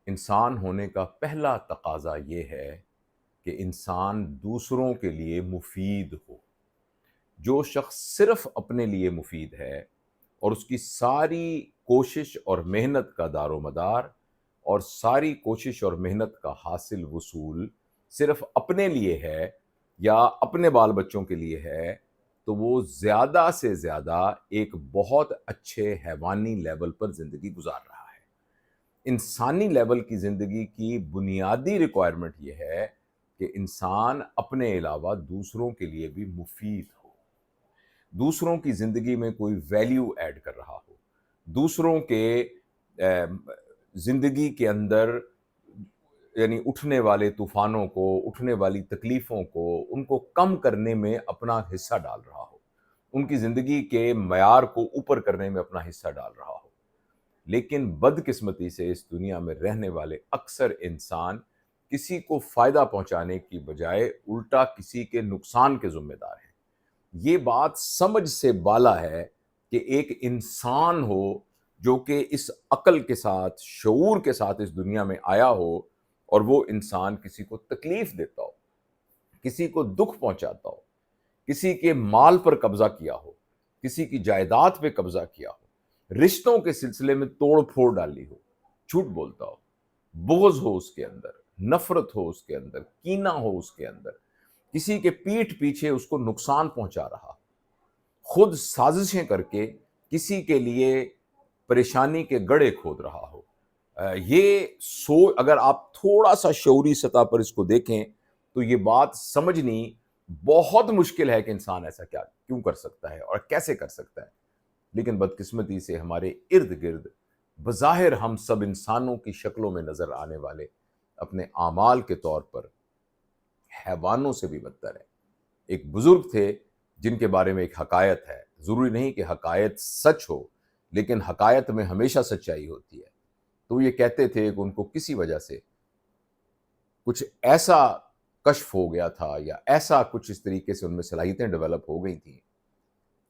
انسان ہونے کا پہلا تقاضا یہ ہے کہ انسان دوسروں کے لیے مفید ہو۔ جو شخص صرف اپنے لیے مفید ہے اور اس کی ساری کوشش اور محنت کا دار و مدار اور ساری کوشش اور محنت کا حاصل وصول صرف اپنے لیے ہے یا اپنے بال بچوں کے لیے ہے، تو وہ زیادہ سے زیادہ ایک بہت اچھے حیوانی لیول پر زندگی گزار رہا ہے۔ انسانی لیول کی زندگی کی بنیادی ریکوائرمنٹ یہ ہے کہ انسان اپنے علاوہ دوسروں کے لیے بھی مفید ہو، دوسروں کی زندگی میں کوئی ویلیو ایڈ کر رہا ہو، دوسروں کے زندگی کے اندر یعنی اٹھنے والے طوفانوں کو، اٹھنے والی تکلیفوں کو، ان کو کم کرنے میں اپنا حصہ ڈال رہا ہو، ان کی زندگی کے معیار کو اوپر کرنے میں اپنا حصہ ڈال رہا ہو۔ لیکن بدقسمتی سے اس دنیا میں رہنے والے اکثر انسان کسی کو فائدہ پہنچانے کی بجائے الٹا کسی کے نقصان کے ذمہ دار ہیں۔ یہ بات سمجھ سے بالا ہے کہ ایک انسان ہو جو کہ اس عقل کے ساتھ، شعور کے ساتھ اس دنیا میں آیا ہو، اور وہ انسان کسی کو تکلیف دیتا ہو، کسی کو دکھ پہنچاتا ہو، کسی کے مال پر قبضہ کیا ہو، کسی کی جائیداد پہ قبضہ کیا ہو، رشتوں کے سلسلے میں توڑ پھوڑ ڈالی ہو، جھوٹ بولتا ہو، بغض ہو اس کے اندر، نفرت ہو اس کے اندر، کینہ ہو اس کے اندر، کسی کے پیٹھ پیچھے اس کو نقصان پہنچا رہا، خود سازشیں کر کے کسی کے لیے پریشانی کے گڑھے کھود رہا ہو۔ یہ اگر آپ تھوڑا سا شعوری سطح پر اس کو دیکھیں تو یہ بات سمجھنی بہت مشکل ہے کہ انسان ایسا کیوں کر سکتا ہے اور کیسے کر سکتا ہے۔ لیکن بدقسمتی سے ہمارے ارد گرد بظاہر ہم سب انسانوں کی شکلوں میں نظر آنے والے اپنے اعمال کے طور پر حیوانوں سے بھی بدتر ہیں۔ ایک بزرگ تھے جن کے بارے میں ایک حکایت ہے، ضروری نہیں کہ حکایت سچ ہو، لیکن حکایت میں ہمیشہ سچائی ہوتی ہے۔ تو یہ کہتے تھے کہ ان کو کسی وجہ سے کچھ ایسا کشف ہو گیا تھا یا ایسا کچھ اس طریقے سے ان میں صلاحیتیں ڈیولپ ہو گئی تھیں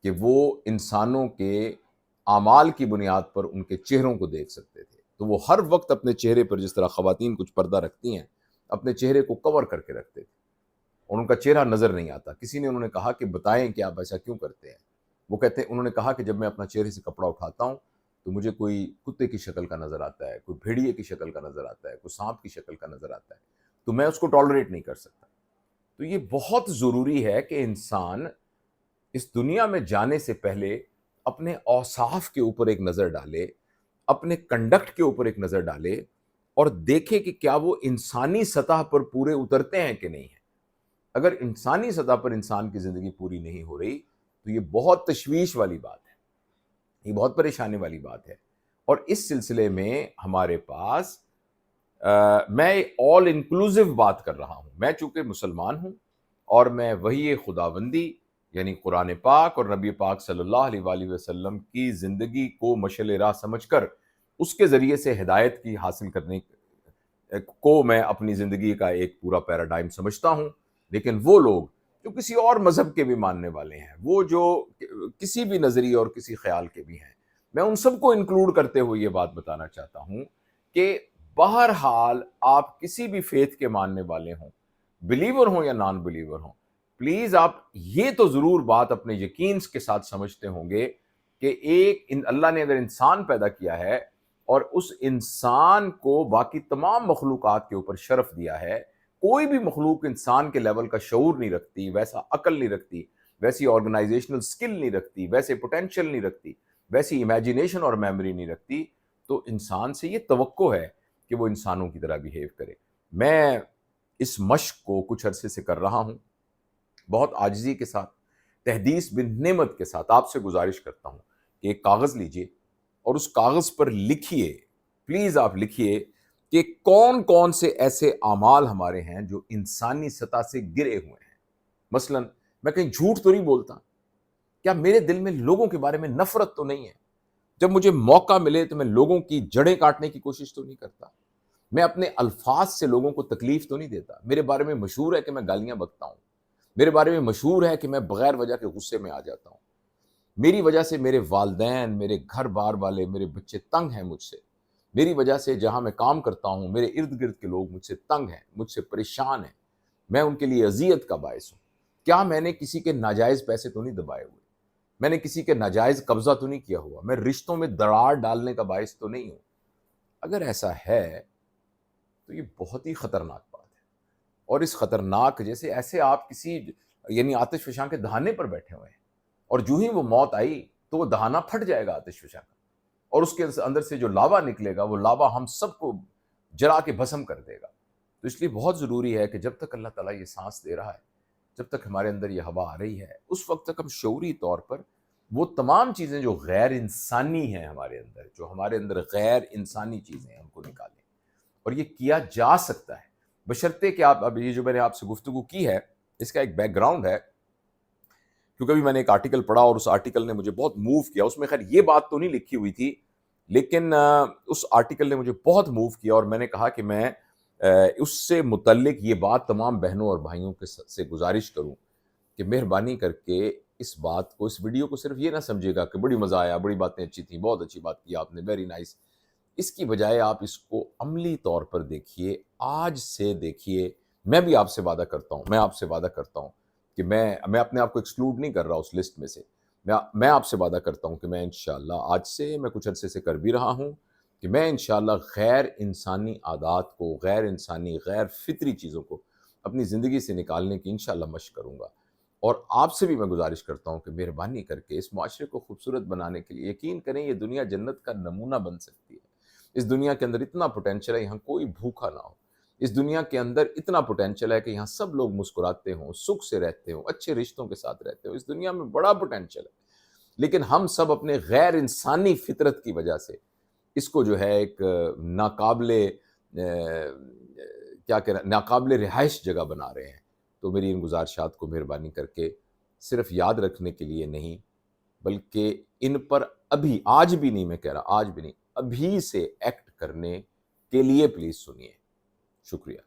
کہ وہ انسانوں کے اعمال کی بنیاد پر ان کے چہروں کو دیکھ سکتے تھے۔ تو وہ ہر وقت اپنے چہرے پر، جس طرح خواتین کچھ پردہ رکھتی ہیں، اپنے چہرے کو کور کر کے رکھتے تھے اور ان کا چہرہ نظر نہیں آتا۔ کسی نے انہوں نے کہا کہ بتائیں کہ آپ ایسا کیوں کرتے ہیں؟ وہ انہوں نے کہا کہ جب میں اپنا چہرے سے کپڑا اٹھاتا ہوں تو مجھے کوئی کتے کی شکل کا نظر آتا ہے، کوئی بھیڑیے کی شکل کا نظر آتا ہے، کوئی سانپ کی شکل کا نظر آتا ہے، تو میں اس کو ٹالریٹ نہیں کر سکتا۔ تو یہ بہت ضروری ہے کہ انسان اس دنیا میں جانے سے پہلے اپنے اوصاف کے اوپر ایک نظر ڈالے، اپنے کنڈکٹ کے اوپر ایک نظر ڈالے اور دیکھے کہ کیا وہ انسانی سطح پر پورے اترتے ہیں کہ نہیں ہیں۔ اگر انسانی سطح پر انسان کی زندگی پوری نہیں ہو رہی تو یہ بہت تشویش والی بات ہے، یہ بہت پریشانی والی بات ہے۔ اور اس سلسلے میں ہمارے پاس میں آل انکلوزیو بات کر رہا ہوں۔ میں چونکہ مسلمان ہوں اور میں وحی خداوندی یعنی قرآن پاک اور نبی پاک صلی اللہ علیہ وآلہ وسلم کی زندگی کو مشعل راہ سمجھ کر اس کے ذریعے سے ہدایت کی حاصل کرنے کو میں اپنی زندگی کا ایک پورا پیراڈائم سمجھتا ہوں۔ لیکن وہ لوگ جو کسی اور مذہب کے بھی ماننے والے ہیں، وہ جو کسی بھی نظریے اور کسی خیال کے بھی ہیں، میں ان سب کو انکلوڈ کرتے ہوئے یہ بات بتانا چاہتا ہوں کہ بہرحال آپ کسی بھی فیتھ کے ماننے والے ہوں، بلیور ہوں یا نان بلیور ہوں، پلیز آپ یہ تو ضرور بات اپنے یقین کے ساتھ سمجھتے ہوں گے کہ اللہ نے اگر انسان پیدا کیا ہے اور اس انسان کو باقی تمام مخلوقات کے اوپر شرف دیا ہے، کوئی بھی مخلوق انسان کے لیول کا شعور نہیں رکھتی، ویسا عقل نہیں رکھتی، ویسی آرگنائزیشنل سکل نہیں رکھتی، ویسے پوٹینشیل نہیں رکھتی، ویسی امیجینیشن اور میموری نہیں رکھتی، تو انسان سے یہ توقع ہے کہ وہ انسانوں کی طرح بیہیو کرے۔ میں اس مشق کو کچھ عرصے سے کر رہا ہوں، بہت عاجزی کے ساتھ، تحدیث بن نعمت کے ساتھ آپ سے گزارش کرتا ہوں کہ ایک کاغذ لیجئے اور اس کاغذ پر لکھیے، پلیز آپ لکھیے کہ کون کون سے ایسے اعمال ہمارے ہیں جو انسانی سطح سے گرے ہوئے ہیں۔ مثلا میں کہیں جھوٹ تو نہیں بولتا، کیا میرے دل میں لوگوں کے بارے میں نفرت تو نہیں ہے، جب مجھے موقع ملے تو میں لوگوں کی جڑیں کاٹنے کی کوشش تو نہیں کرتا، میں اپنے الفاظ سے لوگوں کو تکلیف تو نہیں دیتا۔ میرے بارے میں مشہور ہے کہ میں گالیاں بکتا ہوں، میرے بارے میں مشہور ہے کہ میں بغیر وجہ کے غصے میں آ جاتا ہوں، میری وجہ سے میرے والدین، میرے گھر بار والے، میرے بچے تنگ ہیں مجھ سے، میری وجہ سے جہاں میں کام کرتا ہوں میرے ارد گرد کے لوگ مجھ سے تنگ ہیں، مجھ سے پریشان ہیں، میں ان کے لیے اذیت کا باعث ہوں۔ کیا میں نے کسی کے ناجائز پیسے تو نہیں دبائے ہوئے؟ میں نے کسی کے ناجائز قبضہ تو نہیں کیا ہوا؟ میں رشتوں میں دراڑ ڈالنے کا باعث تو نہیں ہوں؟ اگر ایسا ہے تو یہ بہت ہی خطرناک بات ہے، اور اس خطرناک جیسے ایسے آپ کسی یعنی آتش فشاں کے دہانے پر بیٹھے ہوئے ہیں، اور جو ہی وہ موت آئی تو وہ دہانہ پھٹ جائے گا آتش فشاں کا، اور اس کے اندر سے جو لاوا نکلے گا وہ لاوا ہم سب کو جلا کے بھسم کر دے گا۔ تو اس لیے بہت ضروری ہے کہ جب تک اللہ تعالیٰ یہ سانس دے رہا ہے، جب تک ہمارے اندر یہ ہوا آ رہی ہے، اس وقت تک ہم شعوری طور پر وہ تمام چیزیں جو غیر انسانی ہیں ہمارے اندر، جو ہمارے اندر غیر انسانی چیزیں ہیں، ان کو نکالیں۔ اور یہ کیا جا سکتا ہے بشرطے کہ آپ اب یہ جو میں نے آپ سے گفتگو کی ہے اس کا ایک بیک گراؤنڈ ہے، کیونکہ ابھی میں نے ایک آرٹیکل پڑھا اور اس آرٹیکل نے مجھے بہت موو کیا۔ اس میں خیر یہ بات تو نہیں لکھی ہوئی تھی، لیکن اس آرٹیکل نے مجھے بہت موو کیا، اور میں نے کہا کہ میں اس سے متعلق یہ بات تمام بہنوں اور بھائیوں کے سے گزارش کروں کہ مہربانی کر کے اس بات کو، اس ویڈیو کو صرف یہ نہ سمجھے گا کہ بڑی مزہ آیا، بڑی باتیں اچھی تھیں، بہت اچھی بات کی آپ نے، ویری نائس۔ اس کی بجائے آپ اس کو عملی طور پر دیکھیے، آج سے دیکھیے۔ میں بھی آپ سے وعدہ کرتا ہوں، میں آپ سے وعدہ کرتا ہوں کہ میں اپنے آپ کو ایکسکلوڈ نہیں کر رہا اس لسٹ میں سے، میں آپ سے وعدہ کرتا ہوں کہ میں انشاءاللہ آج سے، میں کچھ عرصے سے کر بھی رہا ہوں، کہ میں انشاءاللہ غیر انسانی عادات کو، غیر انسانی، غیر فطری چیزوں کو اپنی زندگی سے نکالنے کی انشاءاللہ مشق کروں گا۔ اور آپ سے بھی میں گزارش کرتا ہوں کہ مہربانی کر کے اس معاشرے کو خوبصورت بنانے کے لیے یقین کریں، یہ دنیا جنت کا نمونہ بن سکتی ہے۔ اس دنیا کے اندر اتنا پوٹینشل ہے، یہاں کوئی بھوکا نہ ہو۔ اس دنیا کے اندر اتنا پوٹینشل ہے کہ یہاں سب لوگ مسکراتے ہوں، سکھ سے رہتے ہوں، اچھے رشتوں کے ساتھ رہتے ہوں۔ اس دنیا میں بڑا پوٹینشل ہے، لیکن ہم سب اپنے غیر انسانی فطرت کی وجہ سے اس کو جو ہے ایک ناقابل رہائش جگہ بنا رہے ہیں۔ تو میری ان گزارشات کو مہربانی کر کے صرف یاد رکھنے کے لیے نہیں، بلکہ ان پر ابھی، آج بھی نہیں، میں کہہ رہا آج بھی نہیں، ابھی سے ایکٹ کرنے کے لیے پلیز سنیے۔ شکریہ۔